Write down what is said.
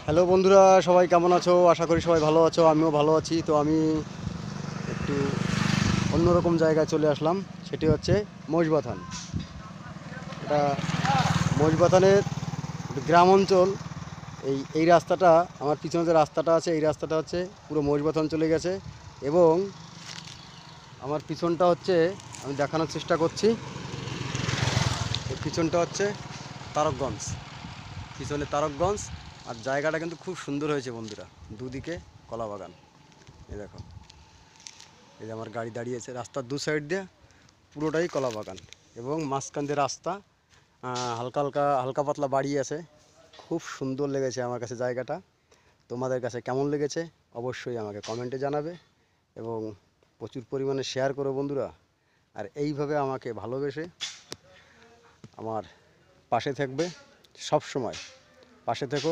Hello বন্ধুরা, সবাই কেমন আছো? আশা করি সবাই ভালো আছো, আমিও ভালো আছি। তো আমি একটু অন্যরকম জায়গায় চলে আসলাম, সেটি হচ্ছে মহিষবাথান। এটা মহিষবাথানের গ্রাম অঞ্চল। এই রাস্তাটা, আমার পিছনে যে রাস্তাটা আছে, এই রাস্তাটা হচ্ছে পুরো মহিষবাথান চলে গেছে। এবং আমার পিছনটা হচ্ছে, আমি দেখানোর চেষ্টা করছি, এই পিছনটা হচ্ছে তারকগঞ্জ। পিছনে তারকগঞ্জ। আর জায়গাটা কিন্তু খুব সুন্দর হয়েছে বন্ধুরা, দুদিকে কলা বাগান। এই দেখো, এই যে আমার গাড়ি দাঁড়িয়েছে, রাস্তার দু সাইড দিয়ে পুরোটাই কলা বাগান এবং মাঝখান দিয়ে রাস্তা। হালকা হালকা হালকা পাতলা বাড়ি আছে। খুব সুন্দর লেগেছে আমার কাছে জায়গাটা। তোমাদের কাছে কেমন লেগেছে অবশ্যই আমাকে কমেন্টে জানাবে এবং প্রচুর পরিমাণে শেয়ার করো বন্ধুরা। আর এইভাবে আমাকে ভালোবেসে আমার পাশে থাকবে, সব সময় পাশে থেকো।